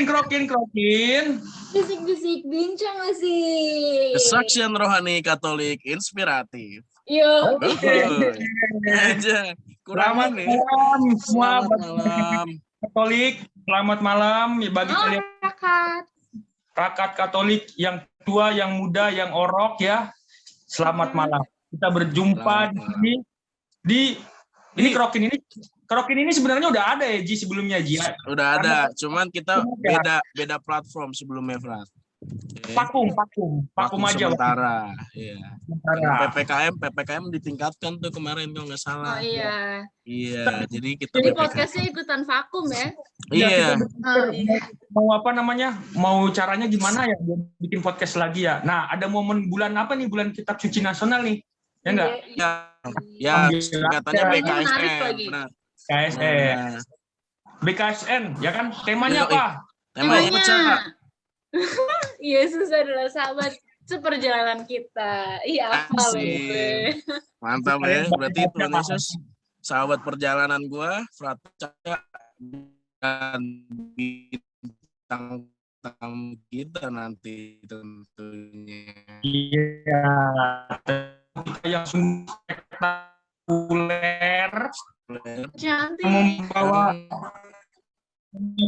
krokin. Bisik-bisik bincang asik. Kesaksian rohani Katolik inspiratif. Yo. Aja. Selamat Kurang ini. malam semua Selamat malam. Katolik. Selamat malam bagi kalian Kakak. Katolik yang tua, yang muda, yang orok ya. Selamat malam. Kita berjumpa di sini ini krokin ini sebenarnya udah ada ya Ji sebelumnya Ji. Udah ada, cuman kita beda platform sebelumnya, Frat. Vakum aja sementara. Iya. Sementara. PPKM ditingkatkan tuh kemarin kalau nggak salah. Oh iya. Iya, jadi kita Jadi podcastnya ikutan vakum ya? Iya. Mau apa namanya? Mau caranya gimana ya bikin podcast lagi ya? Nah, ada momen bulan apa nih? Bulan Kitab Suci Nasional nih. Ya enggak? Ya, katanya BKSN. Benar. KSN. BKSN, ya kan? Temanya apa? Temanya pecah. Yesus adalah sahabat seperjalanan kita. Iya, apa gue. Mantap ya. Berarti Tuhan Yesus sahabat perjalanan gua, Frat dan bintang tamu kita nanti tentunya. Iya. Yang spektakuler, cantik,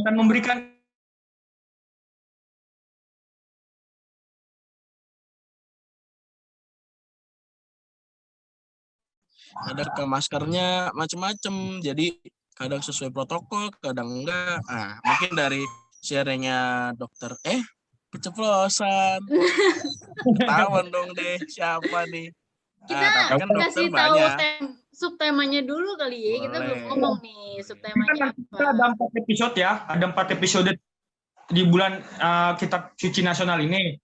akan memberikan ada ke maskernya macem-macem, jadi kadang sesuai protokol, kadang enggak. Mungkin dari sharingnya dokter keceplosan. Ketahuan dong deh siapa nih. Kita kan kasih tahu subtemanya dulu kali ya. Kita belum ngomong nih subtemanya apa. Kita ada 4 episode ya. Ada 4 episode di bulan Kitab Suci Nasional ini.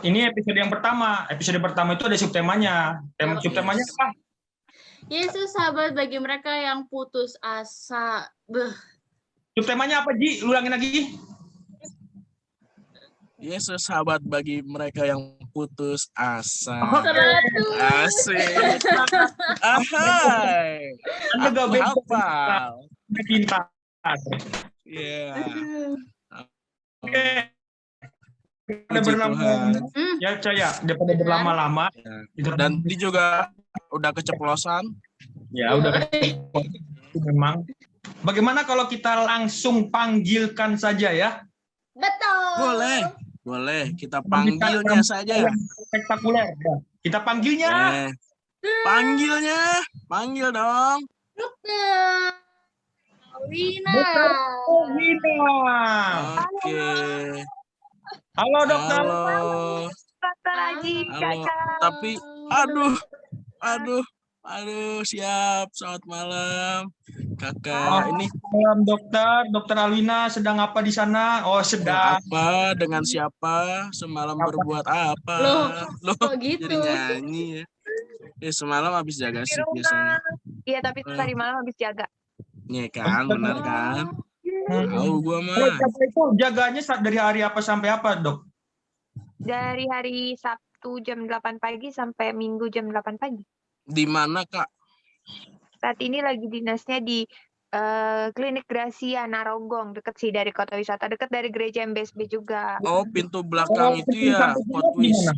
Ini episode yang pertama. Episode pertama itu ada subtemanya. Subtemanya apa? Yesus sahabat bagi mereka yang putus asa. Subtemanya apa Ji? Ulangin lagi. Yesus sahabat bagi mereka yang putus asa. Asik. Ahai. Anda gak hafal. Pintar. Iya. Oke. Daripada berlama-lama. Ya, Caya. Daripada berlama-lama. Dan dia juga udah keceplosan. Ya, udah keceplosan. Memang. Bagaimana kalau kita langsung panggilkan saja ya? Betul. Boleh, kita panggilnya saja. Spektakuler. Kita panggilnya. Panggil dong. Dokter Alwina. Oke. Halo dokter. Halo. Dokter Haji, Tapi, aduh, siap. Selamat malam, kakak. Ini malam dokter Alwina sedang apa di sana? Oh, sedang apa? Dengan siapa? Semalam berbuat apa? Loh, kok gitu? Jadi nyanyi ya. Semalam habis jaga sih biasanya. Iya, tapi tadi malam habis jaga. Iya kan, benar kan? Tahu gua mah. Itu jaganya dari hari apa sampai apa, Dok? Dari hari Sabtu jam 8 pagi sampai Minggu jam 8 pagi. Di mana, Kak? Saat ini lagi dinasnya di Klinik Gracia Narogong, deket sih dari kota wisata, deket dari gereja MBSB juga. Oh, pintu belakang itu ya, Kotwis.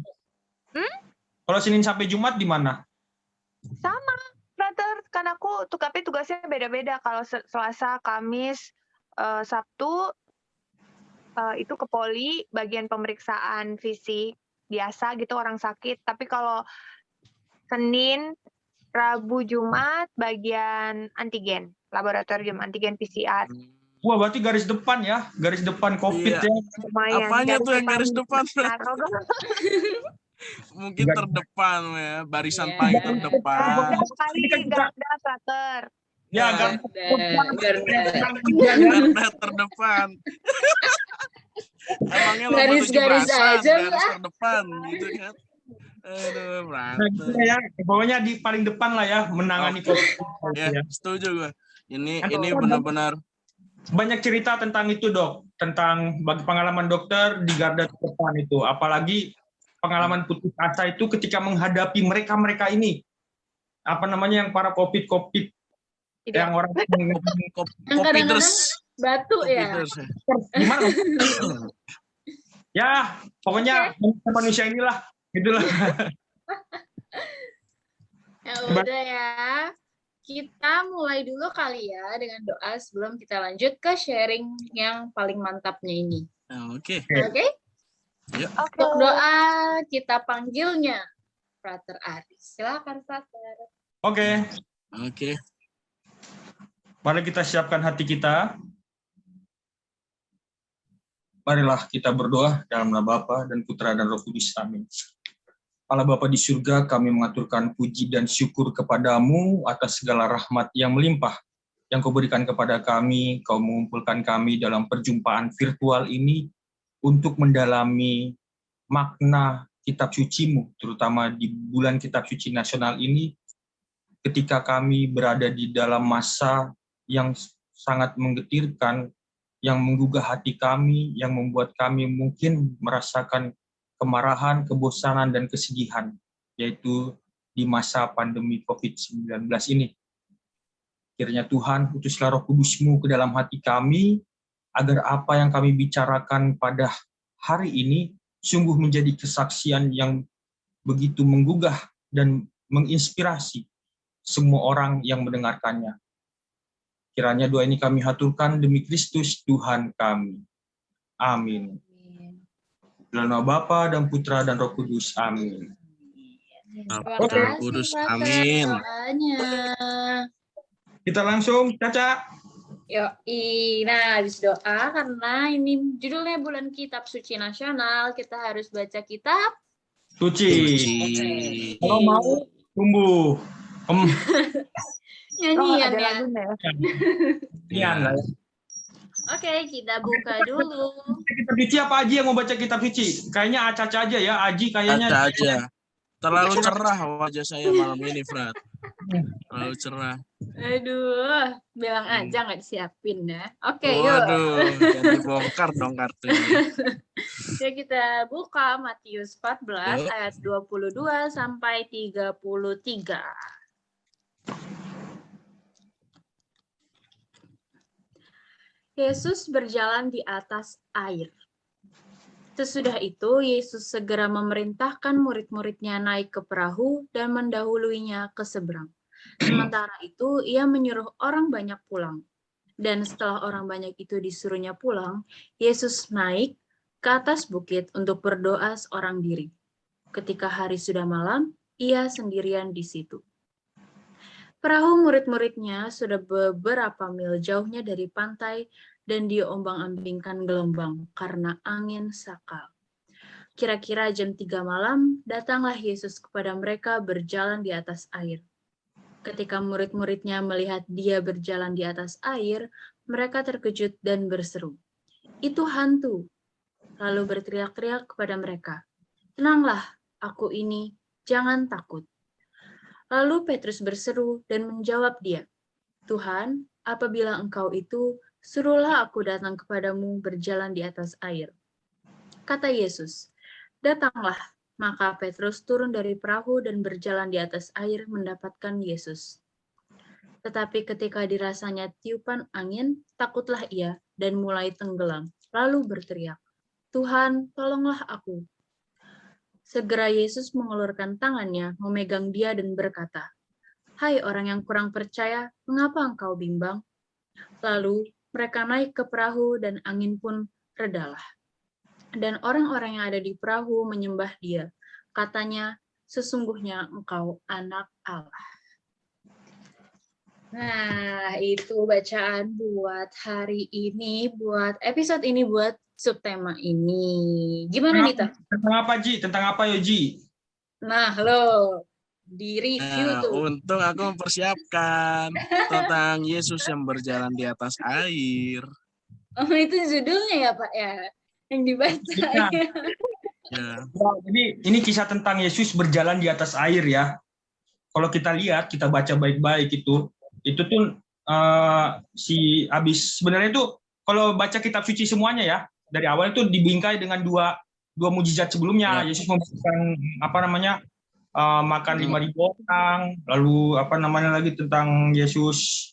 Kalau Senin sampai Jumat di mana? Sama, brother. Kan aku tugasnya beda-beda. Kalau Selasa, Kamis, Sabtu itu ke poli, bagian pemeriksaan fisik biasa gitu orang sakit. Tapi kalau Senin, Rabu, Jumat bagian antigen, laboratorium antigen PCR. Wah, berarti garis depan ya, garis depan COVID ya. Lumayan. Apanya tuh yang garis depan? Mungkin terdepan ya, barisan paling terdepan. Ya, garda terdepan. Emangnya garis-garis aja garis terdepan gitu kan. Aduh, berantem. Ya, pokoknya di paling depan lah ya menangani COVID. Ya, setuju gue. Ini benar-benar banyak cerita tentang itu, Dok. Tentang pengalaman dokter di garda terdepan itu. Apalagi pengalaman putus asa itu ketika menghadapi mereka ini. Apa namanya yang para COVID yang orang kopiders. Batu ya. Peters ya. Gimana? Ya, pokoknya manusia inilah, gitulah. Ya udah ya. Kita mulai dulu kali ya dengan doa sebelum kita lanjut ke sharing yang paling mantapnya ini. Oke. Oke? Oke. Untuk doa kita panggilnya Frater Aris. Silakan Frater. Oke, Oke. mari kita siapkan hati kita. Marilah kita berdoa dalam nama Bapa dan Putra dan Roh Kudus. Amin. Allah Bapa di surga, kami mengaturkan puji dan syukur kepadamu atas segala rahmat yang melimpah yang kau berikan kepada kami. Kau mengumpulkan kami dalam perjumpaan virtual ini untuk mendalami makna kitab suci-Mu, terutama di bulan kitab suci nasional ini, ketika kami berada di dalam masa yang sangat menggetirkan, yang menggugah hati kami, yang membuat kami mungkin merasakan kemarahan, kebosanan, dan kesedihan, yaitu di masa pandemi COVID-19 ini. Kiranya Tuhan, utuslah Roh Kudus-Mu ke dalam hati kami, agar apa yang kami bicarakan pada hari ini sungguh menjadi kesaksian yang begitu menggugah dan menginspirasi semua orang yang mendengarkannya. Kiranya doa ini kami haturkan demi Kristus Tuhan kami. Amin. Dalam nama Bapa dan Putra dan Roh Kudus. Amin. Bapa dan Roh Kudus. Amin. Kita langsung, Caca. Yoi, nah habis doa karena ini judulnya bulan kitab suci nasional, kita harus baca kitab Suci. Kalau Oke. mau, tumbuh. Nyanyian ada ya. lagunya ya. Iya, enggak ya? Oke, kita buka dulu. Kitab suci apa Aji yang mau baca kitab suci? Kayaknya Aca aja ya, Aji kayaknya. Ada aja. Terlalu cerah wajah saya malam ini, Frat. Terlalu cerah. Aduh, bilang aja nggak disiapin ya. Oke, yuk. Waduh, jangan dibongkar dong kartunya. Ya, kita buka Matius 14 Yuk. ayat 22 sampai 33. Yesus berjalan di atas air. Sesudah itu, Yesus segera memerintahkan murid-muridnya naik ke perahu dan mendahuluinya ke seberang. Sementara itu, ia menyuruh orang banyak pulang. Dan setelah orang banyak itu disuruhnya pulang, Yesus naik ke atas bukit untuk berdoa seorang diri. Ketika hari sudah malam, ia sendirian di situ. Perahu murid-muridnya sudah beberapa mil jauhnya dari pantai dan diombang-ambingkan gelombang karena angin sakal. Kira-kira jam 3 malam, datanglah Yesus kepada mereka berjalan di atas air. Ketika murid-muridnya melihat dia berjalan di atas air, mereka terkejut dan berseru, "Itu hantu!" Lalu berteriak-teriak kepada mereka, "Tenanglah, aku ini, jangan takut." Lalu Petrus berseru dan menjawab dia, "Tuhan, apabila Engkau itu, suruhlah aku datang kepadamu berjalan di atas air." Kata Yesus, "Datanglah." Maka Petrus turun dari perahu dan berjalan di atas air mendapatkan Yesus. Tetapi ketika dirasanya tiupan angin, takutlah ia dan mulai tenggelam, lalu berteriak, "Tuhan, tolonglah aku." Segera Yesus mengulurkan tangannya, memegang dia dan berkata, "Hai orang yang kurang percaya, mengapa engkau bimbang?" Lalu mereka naik ke perahu dan angin pun redalah. Dan orang-orang yang ada di perahu menyembah dia. Katanya, "Sesungguhnya engkau anak Allah." Nah, itu bacaan buat hari ini, buat episode ini, buat subtema ini. Gimana nih, Teh? Tentang apa, Ji? Tentang apa, yo, Ji? Nah, lo di review Nah, tuh. untung aku mempersiapkan tentang Yesus yang berjalan di atas air. Oh, itu judulnya ya, Pak ya? Yang dibaca. Ya. Ya. Wah, jadi ini kisah tentang Yesus berjalan di atas air ya. Kalau kita lihat, kita baca baik-baik itu tuh sebenarnya itu kalau baca kitab suci semuanya ya, dari awal itu dibingkai dengan dua mujizat sebelumnya. Ya. Yesus memberikan makan 5.000 orang, lalu lagi tentang Yesus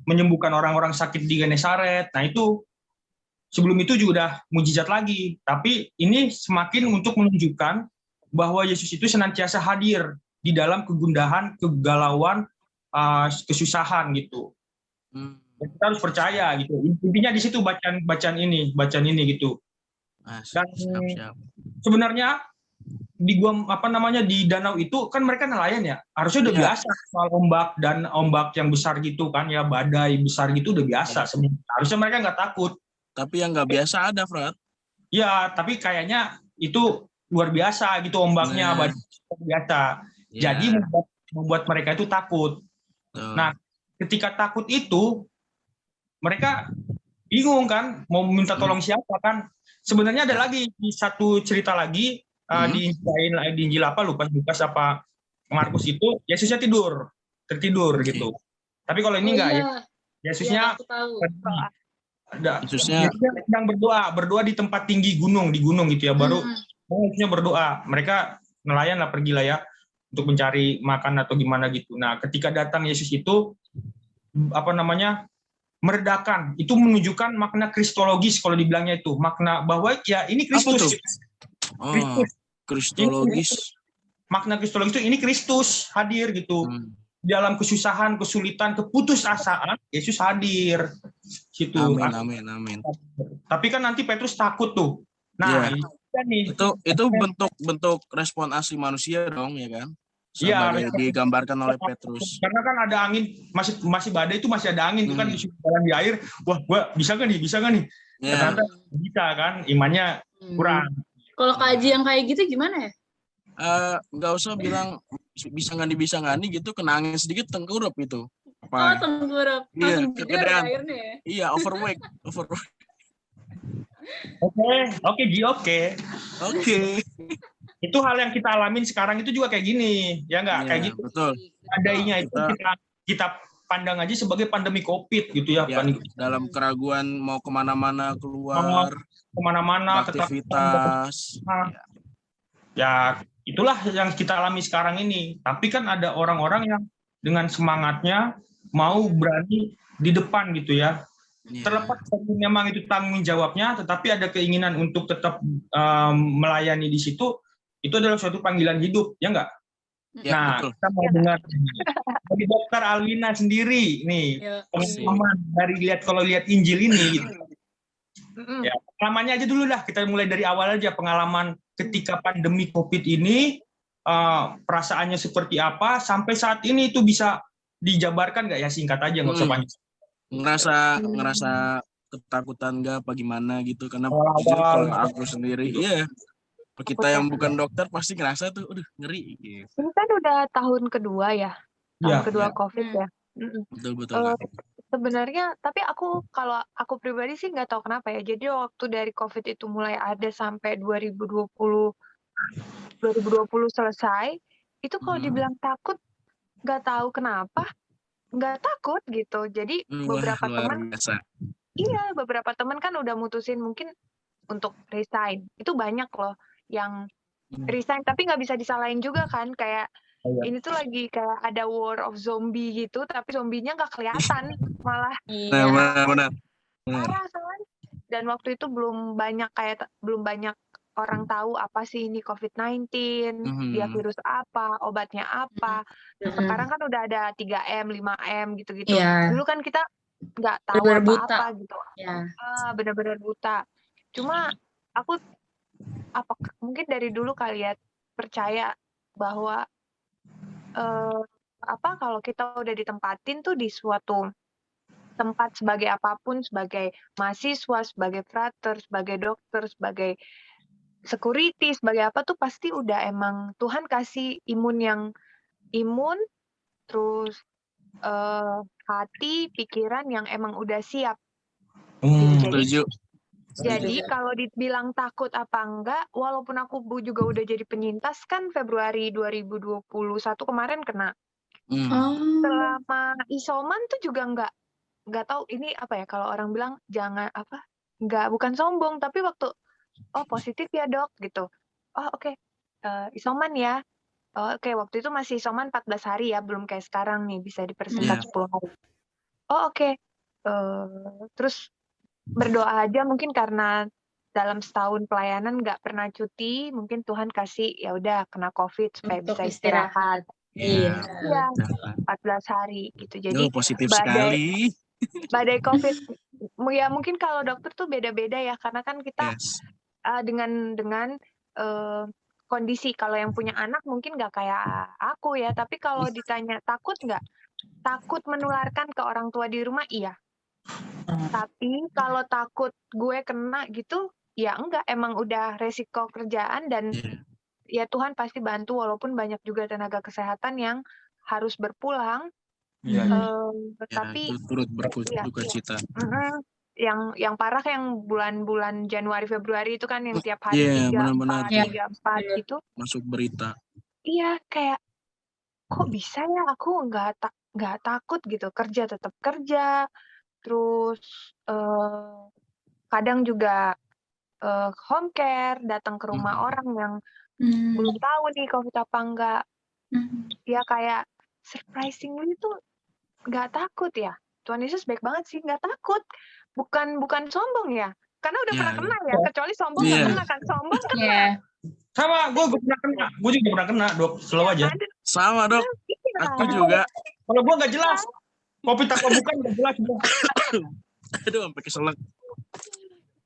menyembuhkan orang-orang sakit di Genesaret. Nah itu sebelum itu juga udah mujizat lagi. Tapi ini semakin untuk menunjukkan bahwa Yesus itu senantiasa hadir di dalam kegundahan, kegalauan, kesusahan gitu. Kita harus percaya gitu. Intinya di situ bacaan ini gitu. Dan Siap. sebenarnya di di danau itu kan mereka nelayan ya. Harusnya udah biasa soal ombak dan ombak yang besar gitu kan ya, badai besar gitu udah biasa sebenarnya. Harusnya mereka nggak takut. Tapi yang nggak biasa ada, Frat. Ya, tapi kayaknya itu luar biasa gitu ombaknya, badai biasa. Jadi membuat mereka itu takut. Nah, ketika takut itu mereka bingung kan mau minta tolong siapa kan. Sebenarnya ada lagi satu cerita lagi di Injil apa Lukas apa Markus itu Yesusnya tertidur gitu. Tapi kalau ini enggak ya. Yesusnya Yesusnya sedang berdoa di tempat tinggi di gunung gitu ya. Baru Yesusnya berdoa. Mereka nelayan lah pergi lah ya untuk mencari makan atau gimana gitu. Nah, ketika datang Yesus itu meredakan, itu menunjukkan makna kristologis kalau dibilangnya itu, makna bahwa ya ini Kristus. Kristologis. Makna kristologis itu ini Kristus hadir gitu. Dalam kesusahan, kesulitan, keputusasaan, Yesus hadir. Gitu. Amin. Tapi kan nanti Petrus takut tuh. Nah, itu bentuk respon asli manusia dong, ya kan? Iya, digambarkan oleh Petrus. Karena kan ada angin, masih badai itu masih ada angin itu kan disuruh jalan di air. Wah, gua bisa nggak nih? Ternyata bisa kan, imannya kurang. Kalau kaji yang kayak gitu gimana ya? Nggak usah bilang bisa nggak nih gitu, kena angin sedikit tengkurap itu. Tengkurap. Langsung gede ada airnya ya? Iya, overweight. Oke. Itu hal yang kita alamin sekarang itu juga kayak gini, ya nggak? Kayak gitu. Betul. Adanya itu kita pandang aja sebagai pandemi COVID gitu ya. Dalam keraguan mau kemana-mana keluar, aktivitas. Ya itulah yang kita alami sekarang ini. Tapi kan ada orang-orang yang dengan semangatnya mau berani di depan gitu ya. Terlepas dari memang itu tanggung jawabnya, tetapi ada keinginan untuk tetap melayani di situ. Itu adalah suatu panggilan hidup, ya nggak? Nah, kita mau dengar dari Dokter Alwina sendiri nih, pengalaman dari kalau lihat Injil ini. Gitu. Ya, pengalamannya aja dulu lah. Kita mulai dari awal aja pengalaman ketika pandemi COVID ini, perasaannya seperti apa sampai saat ini itu bisa dijabarkan nggak ya, singkat aja nggak usah panjang. Ngerasa ketakutan nggak apa gimana gitu, karena kalau aku sendiri kita yang bukan dokter pasti ngerasa tuh ngeri gitu. Ini kan udah tahun kedua ya, kedua COVID ya. Betul. Sebenarnya tapi kalau aku pribadi sih nggak tahu kenapa ya, jadi waktu dari COVID itu mulai ada sampai 2020 selesai itu kalau dibilang takut nggak tahu kenapa nggak takut gitu. Jadi beberapa teman kan udah mutusin mungkin untuk resign. Itu banyak loh yang resign, tapi nggak bisa disalahin juga kan, kayak ini tuh lagi kayak ada war of zombie gitu, tapi zombinya nggak kelihatan malah. Benar. Parah kan? Dan waktu itu belum banyak orang tahu apa sih ini COVID-19, dia virus apa, obatnya apa. Sekarang kan udah ada 3M, 5M gitu-gitu. Dulu kan kita nggak tahu apa-apa gitu. Benar-benar buta. Cuma aku mungkin dari dulu kali ya percaya bahwa kalau kita udah ditempatin tuh di suatu tempat sebagai apapun, sebagai mahasiswa, sebagai frater, sebagai dokter, sebagai security, sebagai apa tuh pasti udah emang Tuhan kasih imun, terus hati, pikiran yang emang udah siap. Jadi kalau dibilang takut apa enggak, walaupun aku juga udah jadi penyintas kan Februari 2021 kemarin kena. Selama isoman tuh juga nggak tahu ini apa ya, kalau orang bilang bukan sombong, tapi waktu positif ya dok gitu. Oke. Isoman ya. Oke, waktu itu masih isoman 14 hari ya, belum kayak sekarang nih bisa dipersingkat 10 hari. oh oke. Terus berdoa aja mungkin karena dalam setahun pelayanan nggak pernah cuti, mungkin Tuhan kasih ya udah kena COVID supaya Untuk bisa istirahat. Iya. Iya, 14 hari gitu. Jadi Positif badai sekali. COVID ya mungkin kalau dokter tuh beda-beda ya karena kan kita Yes. dengan kondisi kalau yang punya anak mungkin nggak kayak aku ya, tapi kalau ditanya takut nggak? Takut menularkan ke orang tua di rumah, iya. Tapi kalau takut gue kena gitu, ya enggak. Emang udah resiko kerjaan dan ya Tuhan pasti bantu walaupun banyak juga tenaga kesehatan yang harus berpulang. Iya. Tapi itu turut berduka cita. Yang parah yang bulan-bulan Januari Februari itu kan yang tiap hari 3-4 gitu. Masuk berita. Iya, kayak kok bisa ya aku nggak takut gitu, kerja tetap kerja, terus kadang juga home care, datang ke rumah orang yang belum tahu nih COVID apa enggak. Ya kayak surprisingly tuh nggak takut ya. Tuhan Yesus baik banget sih, nggak takut. Bukan sombong ya. Karena udah pernah kena ya, kecuali sombong nggak pernah kan. Sombong kena. Sama, gue pernah kena. Gue juga pernah kena, Dok. Slow aja. Sama, Dok. Aku juga. Kalau gue nggak jelas. COVID apa bukan nggak jelas. Aduh, sampai keselak.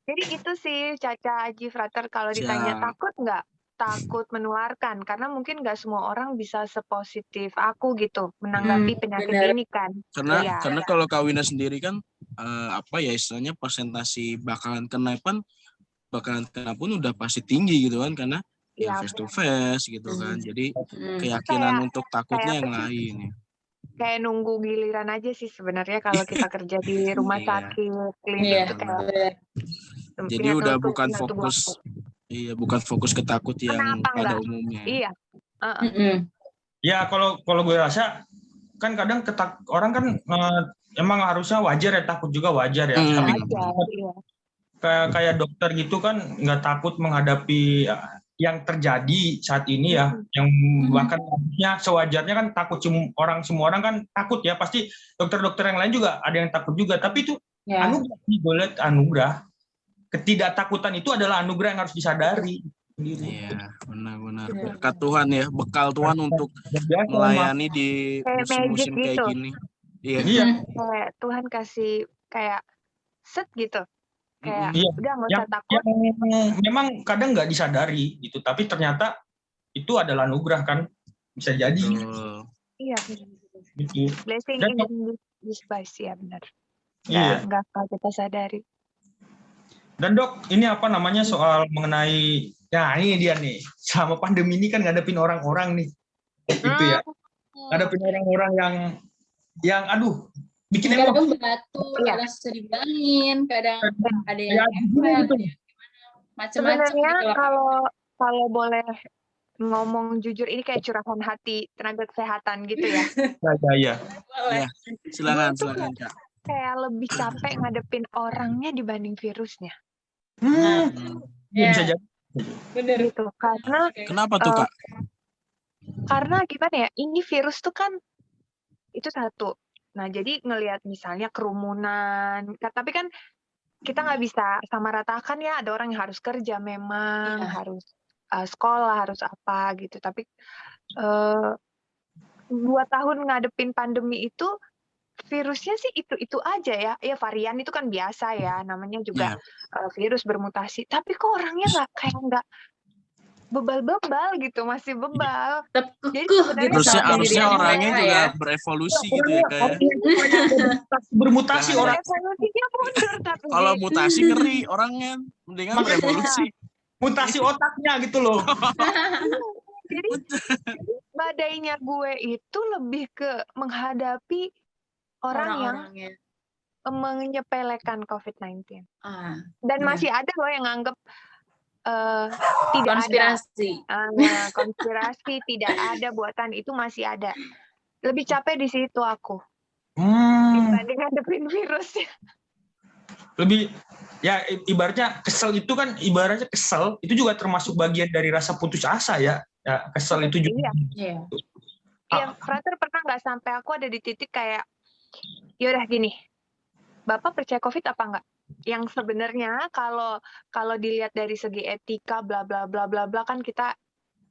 Jadi itu sih Caca, Aji, Frater, kalau ditanya takut nggak? Takut menularkan, karena mungkin nggak semua orang bisa sepositif aku gitu menanggapi penyakit ini kan. Karena kalau Kak Wina sendiri kan istilahnya persentasi bakalan kena pun udah pasti tinggi gitu kan, karena face to face gitu kan. Jadi keyakinan untuk takutnya yang lain ya. Kayak nunggu giliran aja sih sebenarnya kalau kita kerja di rumah sakit klinik itu kayak. Jadi udah bukan fokus. Iya, bukan fokus ke takut yang pada umumnya. Iya. Ya kalau gue rasa kan kadang orang kan emang harusnya wajar ya, takut juga wajar ya. Tapi kayak dokter gitu kan nggak takut menghadapi yang terjadi saat ini ya, yang bahkan harusnya sewajarnya kan takut. Semua orang kan takut ya, pasti dokter-dokter yang lain juga ada yang takut juga. Tapi itu anugerah, gue lihat anugerah. Ketidaktakutan itu adalah anugerah yang harus disadari. Iya, benar-benar. Berkat Tuhan ya, bekal Tuhan untuk melayani di musim-musim kayak gini. Iya. Kayak Tuhan kasih kayak set gitu. Kayak udah nggak usah takut. Memang kadang nggak disadari gitu, tapi ternyata itu adalah anugerah kan, bisa jadi. Iya. Gitu. Blessing in disguise ya benar. Nggak kita sadari. Dan Dok, ini apa namanya soal mengenai, ya ini dia nih, sama pandemi ini kan ngadepin orang-orang nih, gitu ya, ngadepin orang-orang yang aduh, bikin emosi. Kadang batu, kadang susah dibilangin, kadang ada yang efek, macam-macam. Sebenarnya kalau boleh ngomong jujur, ini kayak curahan hati tenaga kesehatan gitu ya. Iya. Silakan Kak. Kayak lebih capek ngadepin orangnya dibanding virusnya. Bisa jadi. Bener gitu. Karena kenapa tuh Kak? Karena gimana ya? Ini virus tuh kan itu satu. Nah, jadi ngelihat misalnya kerumunan, tapi kan kita nggak bisa sama ratakan ya. Ada orang yang harus kerja memang, harus sekolah, harus apa gitu. Tapi 2 tahun ngadepin pandemi itu virusnya sih itu aja ya. Ya varian itu kan biasa ya, namanya juga virus bermutasi. Tapi kok orangnya nggak bebal-bebal gitu, masih bebal. Jadi harusnya orangnya juga berevolusi gitu ya kayak. Bermutasi orang. Evolusinya mundur tapi. Kalau mutasi ngeri orangnya, mendingan berevolusi. Mutasi otaknya gitu loh. Jadi badainya gue itu lebih ke menghadapi orang yang menyepelekan COVID-19. Dan masih ada loh yang nganggep tidak konspirasi. Ada konspirasi, tidak ada buatan, itu masih ada. Lebih capek di situ aku dibanding ngadepin virusnya. Lebih ya ibaratnya kesel itu kan, ibaratnya kesel itu juga termasuk bagian dari rasa putus asa ya. Ya kesel itu juga. Iya. Frater pernah nggak sampai aku ada di titik kayak Yaudah gini, Bapak percaya COVID apa enggak? Yang sebenarnya kalau dilihat dari segi etika bla bla bla bla bla kan kita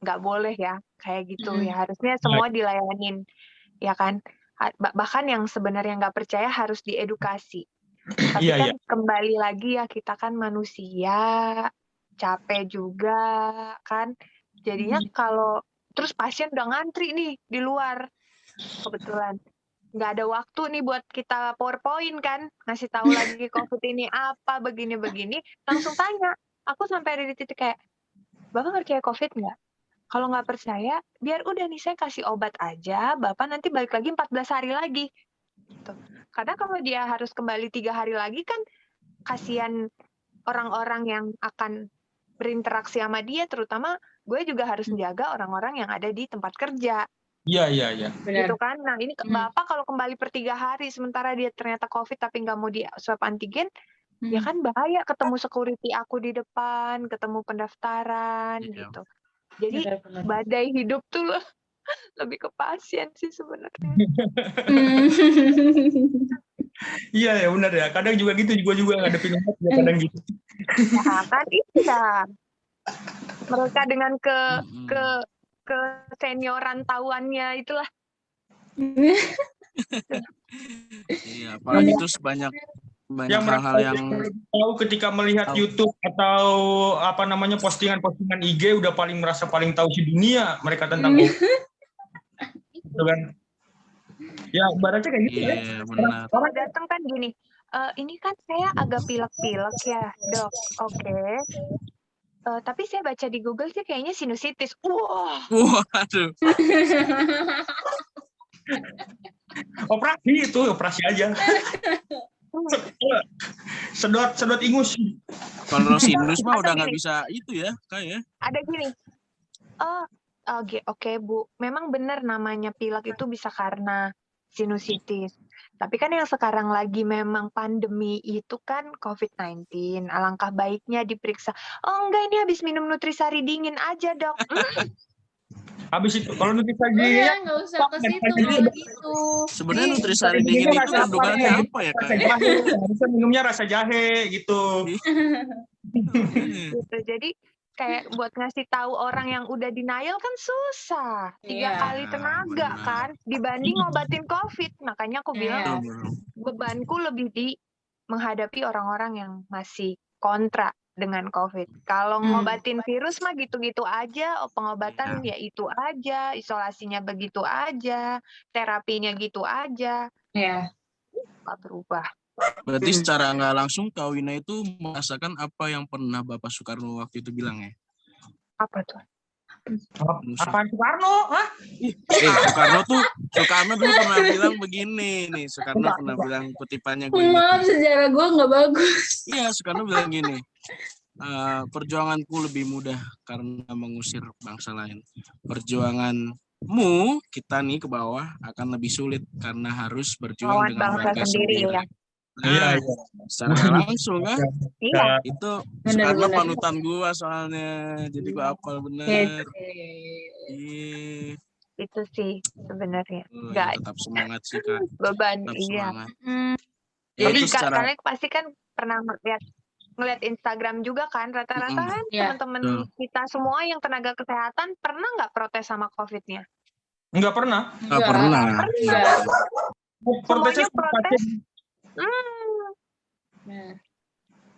nggak boleh ya kayak gitu ya, harusnya semua dilayanin ya kan. Bahkan yang sebenarnya nggak percaya harus diedukasi. Tapi kan kembali lagi ya, kita kan manusia, capek juga kan. Jadinya kalau terus pasien udah ngantri nih di luar, kebetulan nggak ada waktu nih buat kita PowerPoint kan, ngasih tahu lagi COVID ini apa, begini-begini, langsung tanya. Aku sampai ada di titik kayak, Bapak percaya COVID nggak? Kalau nggak percaya, biar udah nih saya kasih obat aja, Bapak nanti balik lagi 14 hari lagi. Gitu. Karena kalau dia harus kembali 3 hari lagi kan, kasihan orang-orang yang akan berinteraksi sama dia, terutama gue juga harus menjaga orang-orang yang ada di tempat kerja. Iya. Gitu kan. Nah ini Bapak kalau kembali per 3 hari, sementara dia ternyata COVID tapi nggak mau di swab antigen, ya kan bahaya, ketemu security aku di depan, ketemu pendaftaran gitu. Jadi badai hidup tuh lebih ke pasien sih sebenarnya. Iya ya benar ya. Kadang juga gitu, gue juga ngadepin obat ya kadang gitu. Ya kan itu ya. Mereka dengan ke senioran tahuannya itulah. Iya, apalagi terus banyak hal-hal yang tahu ketika melihat YouTube atau apa namanya postingan-postingan IG udah merasa paling tahu di dunia mereka tentang COVID. Gitu kan? Ya ibaratnya kayak gitu ya. Benar. Kalau datang kan gini, ini kan saya agak pilek-pilek ya dok, oke. Tapi saya baca di Google sih kayaknya sinusitis. Waduh. Operasi aja. Sedot ingus. Kalau sinus mah udah nggak bisa itu ya, kayak. Ada gini. Oke, Bu. Memang benar namanya pilek itu bisa karena sinusitis. Tapi kan yang sekarang lagi memang pandemi itu kan COVID-19. Alangkah baiknya diperiksa. Oh enggak, ini habis minum nutrisari dingin aja, dok. Habis itu, kalau nutrisari dingin nggak usah ke situ kalau gitu. Sebenarnya nutrisari dingin itu kandungannya apa ya, Kak? Harusnya minumnya rasa jahe gitu. Gitu. Jadi kayak buat ngasih tahu orang yang udah denial kan susah. 3 kali tenaga kan dibanding ngobatin COVID. Makanya aku bilang bebanku lebih di menghadapi orang-orang yang masih kontra dengan COVID. Kalau ngobatin virus mah gitu-gitu aja, pengobatan ya itu aja, isolasinya begitu aja, terapinya gitu aja. Nggak berubah. Berarti secara nggak langsung Kak Wina itu merasakan apa yang pernah Bapak Soekarno waktu itu bilang ya? Apa tuh? Apaan Soekarno? Hah? Soekarno dulu pernah bilang begini nih. Soekarno pernah bilang kutipannya gue. Maaf, sejarah gue nggak bagus. Iya, Soekarno bilang gini. Perjuanganku lebih mudah karena mengusir bangsa lain. Perjuanganmu, kita nih ke bawah, akan lebih sulit karena harus berjuang dengan bangsa sendiri. Ya. Iya. Secara langsung kan? Iya. Itu Soekarno panutan gua soalnya, jadi gua hafal bener. Itu sih sebenarnya. Ya, tetap semangat sih Kak. Beban, tetap iya. Semangat. Jadi kalian pasti kan pernah ngeliat Instagram juga kan, rata-rata kan teman-teman kita semua yang tenaga kesehatan pernah nggak protes sama COVID-nya? Nggak pernah. Nggak pernah. Semuanya protes.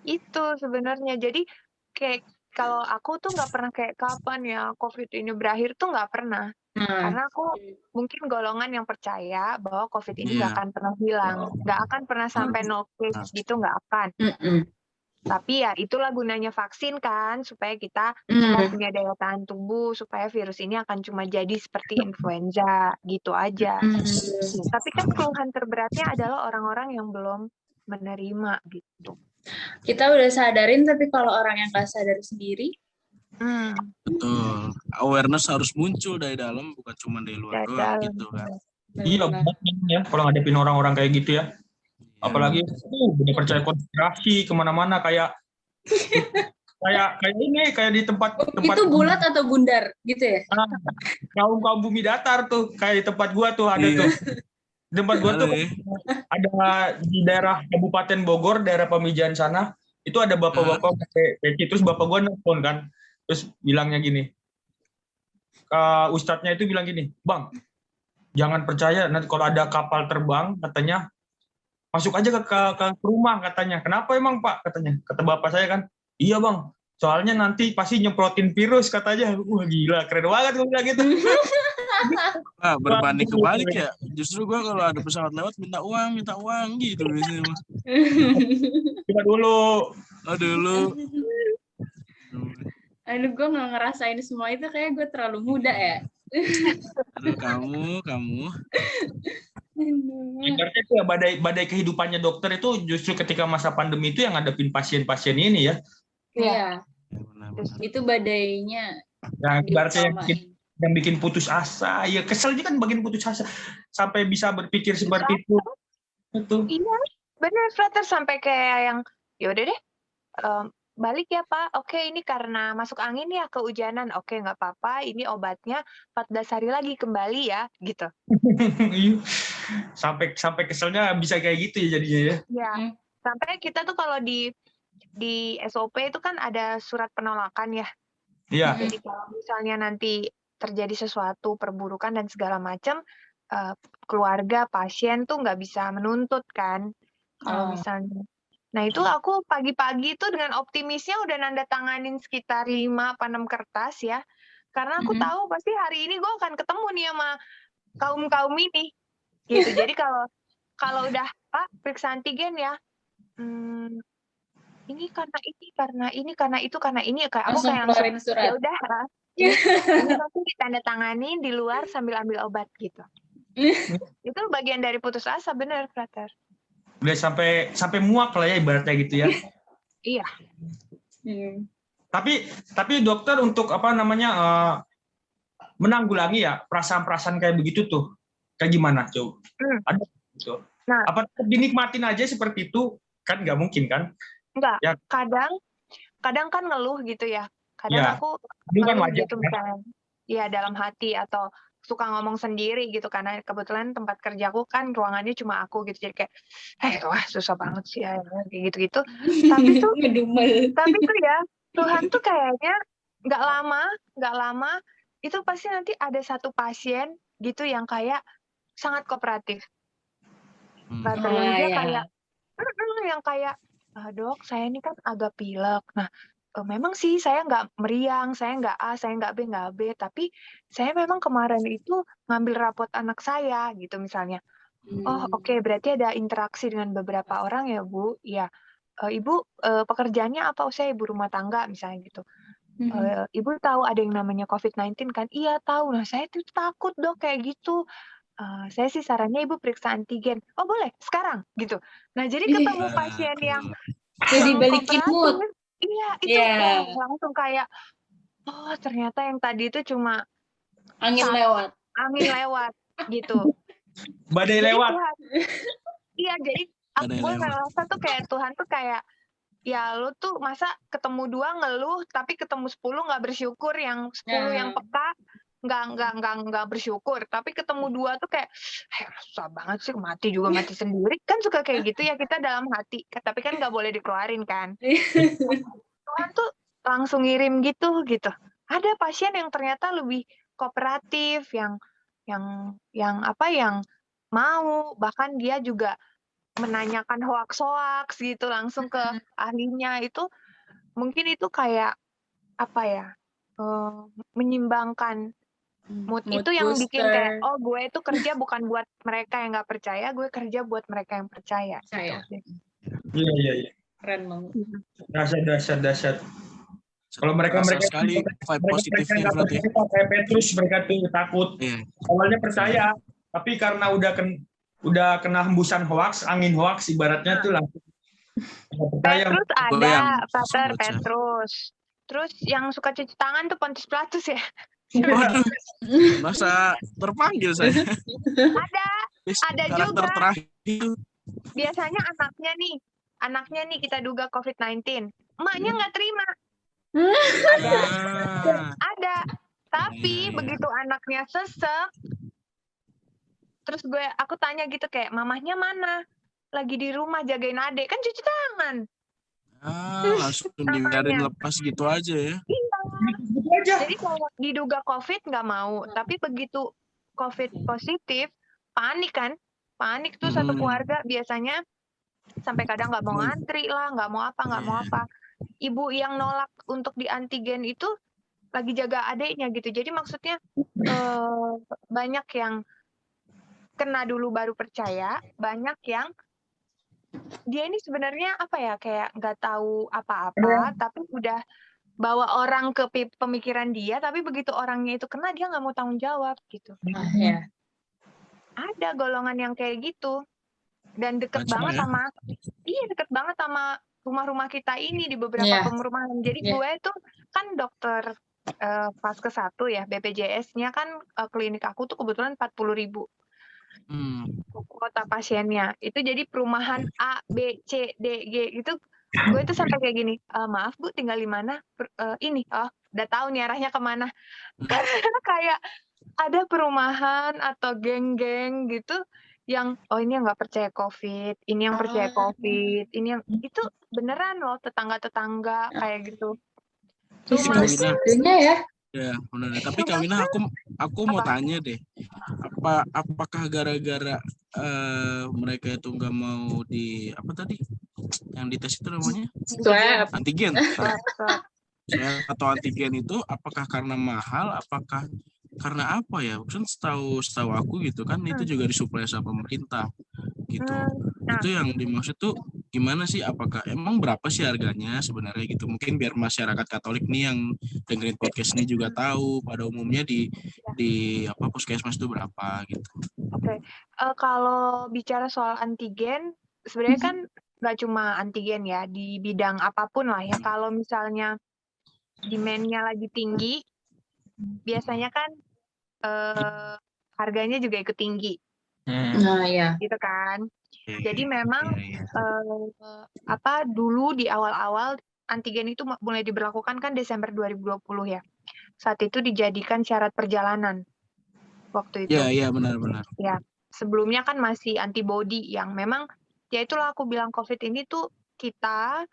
Itu sebenarnya. Jadi kayak kalau aku tuh nggak pernah kayak kapan ya COVID ini berakhir tuh nggak pernah. Karena aku mungkin golongan yang percaya bahwa COVID ini nggak akan pernah hilang, nggak akan pernah sampai 0 case gitu, nggak akan. Tapi ya itulah gunanya vaksin kan, supaya kita punya daya tahan tubuh, supaya virus ini akan cuma jadi seperti influenza gitu aja. Tapi kan keluhan terberatnya adalah orang-orang yang belum menerima gitu. Kita udah sadarin, tapi kalau orang yang nggak sadar sendiri. Betul. Awareness harus muncul dari dalam, bukan cuma dari luar doang gitu kan. Iya, ya kalau ngadepin orang-orang kayak gitu ya. Apalagi udah percaya konspirasi kemana-mana kayak di tempat itu bulat atau bundar gitu ya? Kaum bumi datar tuh kayak di tempat gua tuh ada tuh. Tempat gua tuh ada di daerah Kabupaten Bogor, daerah Pamijahan sana, itu ada bapak-bapak pakai peci, terus bapak gua nelfon kan, terus bilangnya gini, ustadznya itu bilang gini, Bang, jangan percaya nanti kalau ada kapal terbang, katanya masuk aja ke rumah katanya. Kenapa emang Pak? Katanya. Kata bapak saya kan, iya Bang, soalnya nanti pasti nyemprotin virus katanya. Wah gila, keren banget gue bilang gitu. Berbanding kebalik ya. Justru gue kalau ada pesawat lewat minta uang gitu biasanya. Coba dulu. Dulu. Aduh, gue nggak ngerasain semua itu, kayak gue terlalu muda ya. Aduh, kamu. Ibaratnya itu ya badai kehidupannya dokter itu justru ketika masa pandemi itu yang ngadepin pasien-pasien ini ya. Iya. Itu badainya. Nah, ibaratnya yang bikin putus asa, ya keselnya kan bikin putus asa sampai bisa berpikir seperti itu. Betul. Iya, benar Frater, sampai kayak yang ya udah deh, balik ya Pak. Oke, ini karena masuk angin ya, kehujanan. Oke, nggak apa-apa. Ini obatnya 14 hari lagi kembali ya, gitu. sampai keselnya bisa kayak gitu ya jadinya ya. Iya. Sampai kita tuh kalau di SOP itu kan ada surat penolakan ya. Iya. Jadi kalau misalnya nanti terjadi sesuatu perburukan dan segala macam, keluarga pasien tuh nggak bisa menuntut kan. Kalau misalnya, nah itu aku pagi-pagi itu dengan optimisnya udah nanda tanganin sekitar 5 apa 6 kertas ya, karena aku tahu pasti hari ini gue akan ketemu nih sama kaum ini gitu. Jadi kalau udah Pak periksa antigen ya, ini karena itu karena ini, kayak aku kayak langsung ya udah ini nanti ditandatangani di luar sambil ambil obat gitu. Itu bagian dari putus asa, bener Frater. Udah sampai muak lah ya ibaratnya gitu ya. Iya. Tapi dokter untuk menanggulangi ya perasaan-perasaan kayak begitu tuh kayak gimana coba? Ada gitu. Nah, apa dinikmatin aja seperti itu kan nggak mungkin kan? Enggak. Ya. Kadang kan ngeluh gitu ya. Kadang ya. aku Kan ngeluh wajar, gitu misalnya. Ya dalam hati atau suka ngomong sendiri gitu, karena kebetulan tempat kerjaku kan ruangannya cuma aku gitu, jadi kayak wah susah banget sih ya kayak gitu-gitu. Tapi tuh ya Tuhan tuh kayaknya nggak lama itu pasti nanti ada satu pasien gitu yang kayak sangat kooperatif. Dia kayak yang kayak, Dok, saya ini kan agak pilek. Nah, memang sih saya nggak meriang, saya nggak A, saya nggak B, tapi saya memang kemarin itu ngambil rapot anak saya, gitu misalnya. Oh, oke, berarti ada interaksi dengan beberapa orang ya, Bu. Ya, Ibu pekerjaannya apa? Saya ibu rumah tangga, misalnya gitu. Ibu tahu ada yang namanya COVID-19 kan? Iya, tahu. Nah, saya tuh takut, Dok, kayak gitu. Saya sih sarannya Ibu periksa antigen. Oh boleh, sekarang gitu. Nah jadi ketemu pasien yang jadi balikin mood. Iya, itu langsung kayak, oh ternyata yang tadi itu cuma angin lewat gitu. Badai lewat. Iya, jadi aku ngerasa tuh kayak Tuhan tuh kayak, ya lu tuh masa ketemu 2 ngeluh, tapi ketemu 10 nggak bersyukur, yang 10 yang peka nggak bersyukur, tapi ketemu 2 tuh kayak susah banget sih, mati sendiri kan, suka kayak gitu ya kita dalam hati, tapi kan nggak boleh dikeluarin kan. Tuhan tuh langsung ngirim gitu. Ada pasien yang ternyata lebih kooperatif, yang mau, bahkan dia juga menanyakan hoaks gitu langsung ke ahlinya. Itu mungkin itu kayak apa ya, menyimbangkan mood itu yang bikin kayak, oh gue itu kerja bukan buat mereka yang nggak percaya, gue kerja buat mereka yang percaya. Iya. Keren banget. Dasar. Kalau mereka sekali vibe positifnya berarti. Kayak Petrus, mereka tuh takut. Awalnya percaya, tapi karena udah kena hembusan hoaks, angin hoaks ibaratnya tuh langsung percaya. Petrus ada, Petrus. Terus yang suka cuci tangan tuh Pontius Pilatus ya. Waduh, masa terpanggil saya. Ada juga. Terakhir. Biasanya anaknya nih kita duga COVID-19. Emaknya nggak terima. Ada. Tapi begitu anaknya sesek, Terus aku tanya gitu kayak, mamahnya mana? Lagi di rumah jagain adik, kan cuci tangan. Langsung dibiarin lepas gitu aja ya. Iya. Gitu aja. Jadi kalau diduga COVID nggak mau, tapi begitu COVID positif, panik kan? Panik tuh satu keluarga biasanya sampai kadang nggak mau ngantri lah, nggak mau apa. Ibu yang nolak untuk di antigen itu lagi jaga adiknya gitu. Jadi maksudnya banyak yang kena dulu baru percaya, banyak yang dia ini sebenarnya apa ya, kayak nggak tahu apa-apa, tapi udah bawa orang ke pemikiran dia, tapi begitu orangnya itu kena, dia nggak mau tanggung jawab gitu. Ya. Ada golongan yang kayak gitu. Dan deket banget sama rumah-rumah kita ini di beberapa perumahan. Jadi gue tuh kan dokter fase 1 ya, BPJS-nya kan klinik aku tuh kebetulan 40.000 kuota pasiennya. Itu jadi perumahan A, B, C, D, G gitu. Gue tuh sampai kayak gini, maaf Bu, tinggal di mana? Udah tahu nih arahnya kemana. Karena kayak ada perumahan atau geng-geng gitu yang ini yang nggak percaya COVID, ini yang percaya COVID, ini yang itu beneran loh, tetangga-tetangga kayak gitu. Sebenarnya ya. Ya benar. Tapi Kak Wina, aku mau tanya deh, apakah gara-gara mereka itu nggak mau di apa tadi yang dites itu namanya antigen atau antigen itu, apakah karena mahal, apakah karena apa ya? Maksudnya setahu aku gitu kan, itu juga disuplai sama pemerintah gitu. Itu yang dimaksud tuh gimana sih? Apakah emang berapa sih harganya sebenarnya gitu? Mungkin biar masyarakat Katolik nih yang dengerin podcast ini juga tahu pada umumnya di puskesmas itu berapa gitu. Oke. Kalau bicara soal antigen, sebenarnya kan nggak cuma antigen ya, di bidang apapun lah ya. Kalau misalnya demand-nya lagi tinggi, biasanya kan harganya juga ikut tinggi. Nah, ya. Gitu kan. Jadi memang dulu di awal-awal antigen itu mulai diberlakukan kan Desember 2020 ya. Saat itu dijadikan syarat perjalanan waktu itu. Iya, benar-benar. Ya, sebelumnya kan masih antibody yang memang ya itulah aku bilang COVID ini tuh kita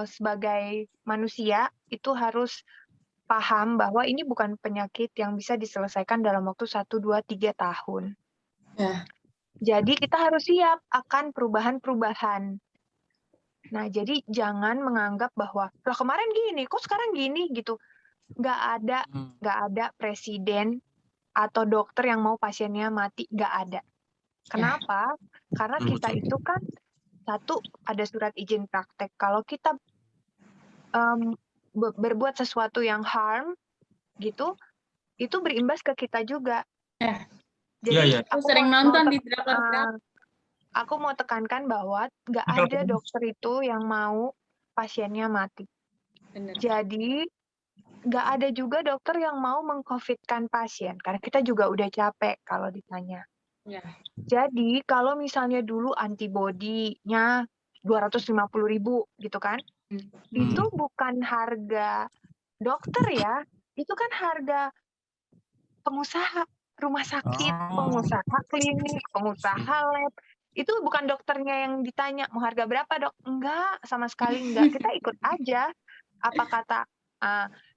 sebagai manusia itu harus paham bahwa ini bukan penyakit yang bisa diselesaikan dalam waktu 1, 2, 3 tahun. Ya. Jadi kita harus siap akan perubahan-perubahan. Nah, jadi jangan menganggap bahwa lah kemarin gini, kok sekarang gini gitu. Nggak ada presiden atau dokter yang mau pasiennya mati, nggak ada. Kenapa? Karena kita itu kan satu ada surat izin praktek. Kalau kita berbuat sesuatu yang harm gitu, itu berimbas ke kita juga. Jadi aku sering nonton di drakor. Aku mau tekankan bahwa nggak ada dokter itu yang mau pasiennya mati. Bener. Jadi nggak ada juga dokter yang mau meng-COVID-kan pasien, karena kita juga udah capek kalau ditanya. Ya. Jadi kalau misalnya dulu antibody-nya 250.000 gitu kan, itu bukan harga dokter ya, itu kan harga pengusaha rumah sakit, pengusaha klinik, pengusaha lab. Itu bukan dokternya yang ditanya, mau harga berapa dok? Enggak, sama sekali enggak. Kita ikut aja apa kata.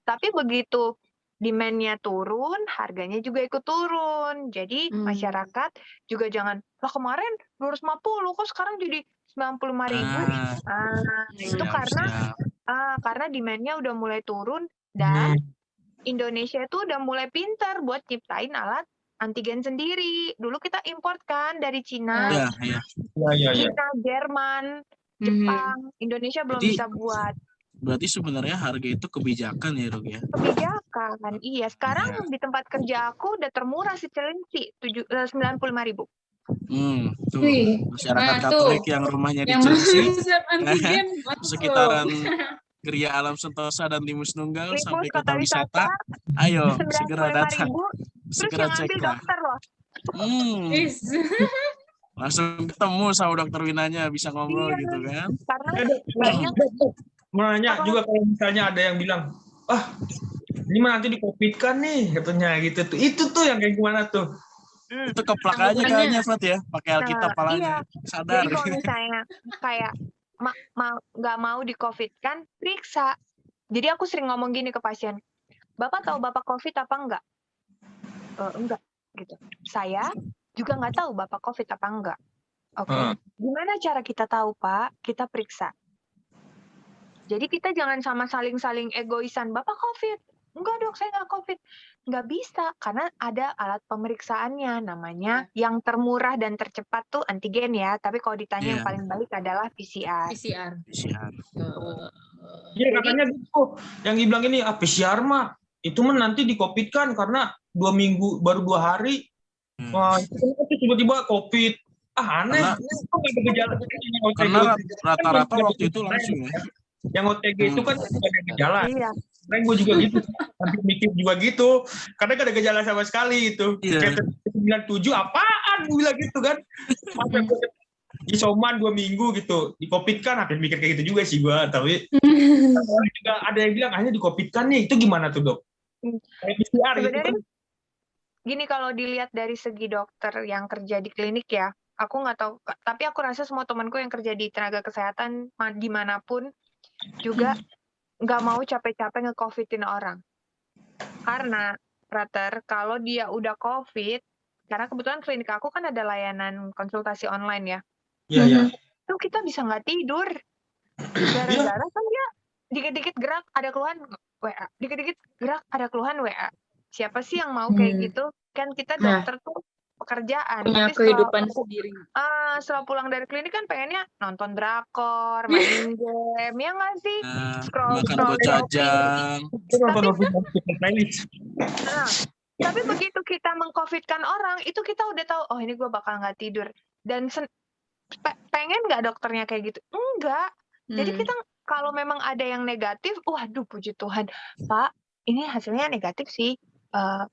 Tapi begitu demand-nya turun, harganya juga ikut turun. Jadi masyarakat juga jangan, lah kemarin 250, kok sekarang jadi 95.000. Itu karena demand-nya udah mulai turun dan Indonesia itu udah mulai pintar buat ciptain alat antigen sendiri. Dulu kita import kan dari Cina, Cina, Jerman, Jepang. Indonesia belum bisa buat. Berarti sebenarnya harga itu kebijakan ya dok ya? Kebijakan, iya. Sekarang di tempat kerja aku udah termurah sekelinci 95.000. Tuh masyarakat Katolik yang rumahnya di Chelsea, sekitaran Geria Alam Sentosa dan Timus Nunggal sampai kota wisata, ayo segera datang, segera ceklah. Langsung ketemu sama dokter Winanya, bisa ngobrol gitu kan? Karena banyak. Menanya juga kalau misalnya ada yang bilang, ini mah nanti di-COVID kan nih katanya gitu tuh. Itu tuh yang kayak gimana tuh? Itu keplak aja kayaknya, Fat ya. Pakai Alkitab palanya. Iya. Sadar. Jadi kalau misalnya kayak nggak mau di COVID kan, periksa. Jadi aku sering ngomong gini ke pasien, Bapak tahu Bapak COVID apa enggak? Enggak, gitu. Saya juga nggak tahu Bapak COVID apa enggak. Oke. Gimana cara kita tahu, Pak? Kita periksa. Jadi kita jangan sama saling egoisan, Bapak COVID. Enggak dok, saya nggak COVID. Nggak bisa, karena ada alat pemeriksaannya. Namanya yang termurah dan tercepat tuh antigen ya. Tapi kalau ditanya yang paling baik adalah PCR. Iya katanya gitu. Yang dibilang ini PCR mah itu mah nanti di COVID kan karena 2 minggu baru 2 hari. Wah, itu tiba-tiba COVID. Aneh. Karena rata-rata waktu itu langsung ya. Yang OTG itu kan tidak ada gejala. Iya. Karena gue juga gitu. Nanti mikir juga gitu. Karena gak ada gejala sama sekali itu. Iya. 97 apaan? Gue bilang gitu kan. Masa gue isoman 2 minggu gitu. Di COVID kan hampir mikir kayak gitu juga sih gue. Tapi juga ada yang bilang hanya di COVID kan nih. Itu gimana tuh dok? Kayak PCR gitu kan. Gini, kalau dilihat dari segi dokter yang kerja di klinik ya, aku nggak tahu, tapi aku rasa semua temanku yang kerja di tenaga kesehatan dimanapun juga nggak mau capek-capek nge-COVID-in orang. Karena, Prater, kalau dia udah COVID, karena kebetulan klinik aku kan ada layanan konsultasi online ya. Iya, iya. Itu kita bisa nggak tidur. Gara-gara kan dia dikit-dikit gerak ada keluhan WA, dikit-dikit gerak ada keluhan WA. Siapa sih yang mau kayak gitu? Kan kita dokter tuh pekerjaan. Punya tapi kehidupan sendiri. Setelah pulang dari klinik kan pengennya nonton drakor, main game, ya nggak sih? Makan gocajang. Tapi begitu kita meng-COVID-kan orang, itu kita udah tahu, oh ini gue bakal nggak tidur. Dan pengen nggak dokternya kayak gitu? Enggak. Jadi kita kalau memang ada yang negatif, waduh puji Tuhan, Pak, ini hasilnya negatif sih.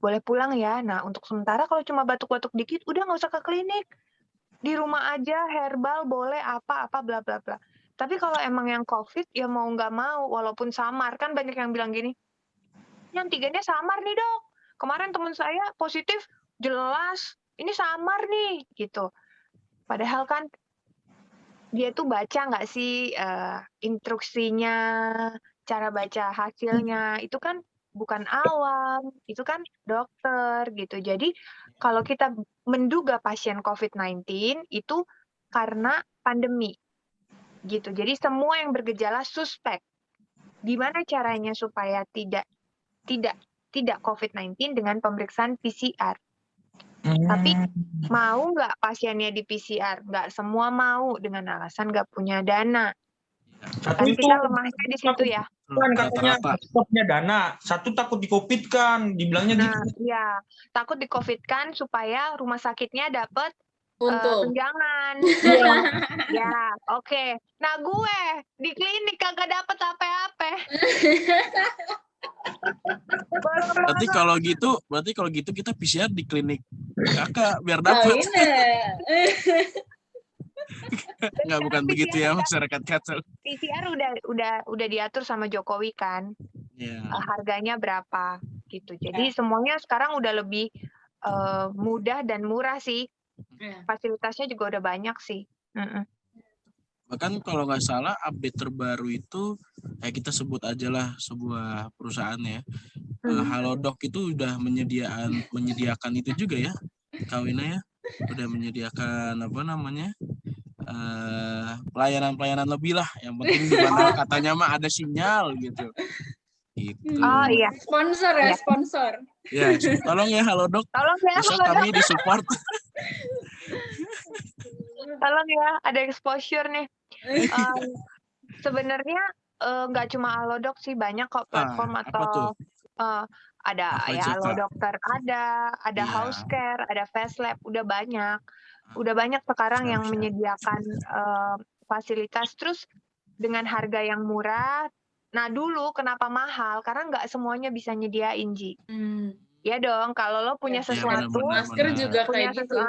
Boleh pulang ya. Nah, untuk sementara kalau cuma batuk-batuk dikit, udah nggak usah ke klinik. Di rumah aja, herbal, boleh apa-apa, bla bla bla. Tapi kalau emang yang COVID, ya mau nggak mau, walaupun samar. Kan banyak yang bilang gini, yang antigennya samar nih dok. Kemarin teman saya positif, jelas. Ini samar nih, gitu. Padahal kan, dia tuh baca nggak sih instruksinya, cara baca hasilnya, itu kan bukan awam, itu kan dokter gitu. Jadi kalau kita menduga pasien COVID-19 itu karena pandemi gitu. Jadi semua yang bergejala suspek. Gimana caranya supaya tidak COVID-19 dengan pemeriksaan PCR? Tapi mau nggak pasiennya di PCR? Nggak semua mau dengan alasan nggak punya dana. Tapi kita lemahnya di situ ya. Kan katanya punya dana, satu takut di COVID kan, dibilangnya gitu. Iya, takut di COVID kan supaya rumah sakitnya dapat tunjangan. Ya, oke. Nah gue di klinik kagak dapat apa-apa. Berarti kalau gitu kita PCR di klinik kakak biar dapat. Nggak, bukan begitu ya masyarakat Katel. PCR udah diatur sama Jokowi kan, harganya berapa gitu. Jadi semuanya sekarang udah lebih mudah dan murah sih. Fasilitasnya juga udah banyak sih. Bahkan kalau nggak salah update terbaru itu, kita sebut aja lah sebuah perusahaan ya. Halodoc itu udah menyediakan itu juga ya, Kawina ya, udah menyediakan apa namanya, pelayanan lebih lah. Yang penting di mana katanya mah ada sinyal gitu. Oh iya. Sponsor ya, sponsor. Ya, tolong ya Halodoc. Tolong ya, bisa kami disupport. Tolong ya, ada exposure nih. Sebenarnya nggak cuma Halodoc sih, banyak kok platform atau ada apa ya Halodokter, ada Housecare, ada Facelab, udah banyak sekarang yang menyediakan fasilitas terus dengan harga yang murah. Nah dulu kenapa mahal? Karena nggak semuanya bisa nyediain, Ji. Ya dong, kalau lo punya sesuatu, masker juga kayak gitu.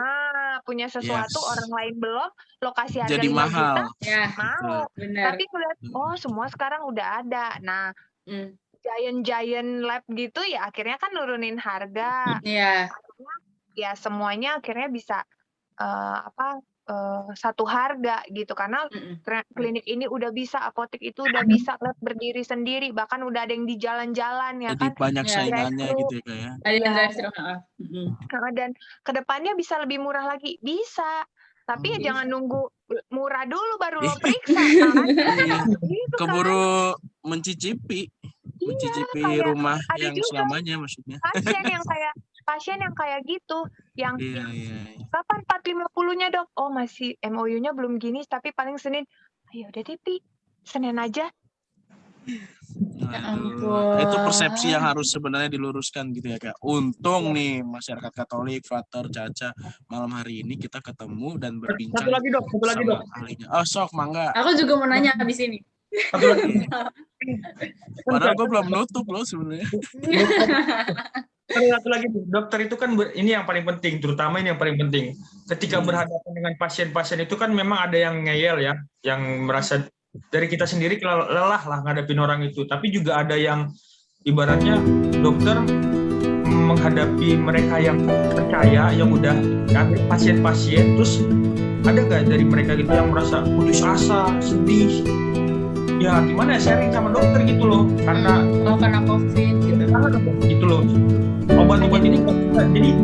Punya sesuatu orang lain belum, lo kasih harga jadi 5 mahal. Juta, mau. Benar. Tapi ngeliat, semua sekarang udah ada. Nah, giant lab gitu ya akhirnya kan nurunin harga. Iya. ya semuanya akhirnya bisa satu harga gitu, karena klinik ini udah bisa, apotek itu udah bisa berdiri sendiri, bahkan udah ada yang di jalan-jalan ya Jadi kan. banyak saingannya gitu ya, kayak. Dan kedepannya bisa lebih murah lagi, bisa. Tapi ya jangan nunggu murah dulu baru lo periksa kan. Gitu Keburu mencicipi rumah yang juga selamanya maksudnya. Pasien yang kayak gitu, yang kapan 450-nya dok? Oh masih MOU-nya belum gini, tapi paling Senin. Ayo udah deh Pi, Senin aja. Itu persepsi yang harus sebenarnya diluruskan gitu ya Kak. Untung nih masyarakat Katolik, Frater, Caca, malam hari ini kita ketemu dan berbincang. Satu lagi dok. Ahlinya. Oh sok, mangga. Aku juga mau nanya habis ini. Satu lagi. Padahal gue belum nutup loh sebenarnya. Satu lagi, dokter itu kan ini yang paling penting, terutama ini yang paling penting. Ketika berhadapan dengan pasien-pasien itu kan memang ada yang ngeyel ya, yang merasa dari kita sendiri lelah lah ngadepin orang itu. Tapi juga ada yang ibaratnya dokter menghadapi mereka yang percaya, yang udah pasien-pasien, terus ada nggak dari mereka gitu yang merasa putus asa, sedih? Ya gimana ya, sharing sama dokter gitu loh, karena kena COVID gitu loh. Obat-obat ini jadi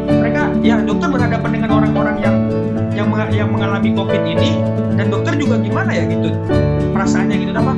mereka ya dokter berhadapan dengan orang-orang yang mengalami COVID ini, dan dokter juga gimana ya gitu perasaannya gitu, apa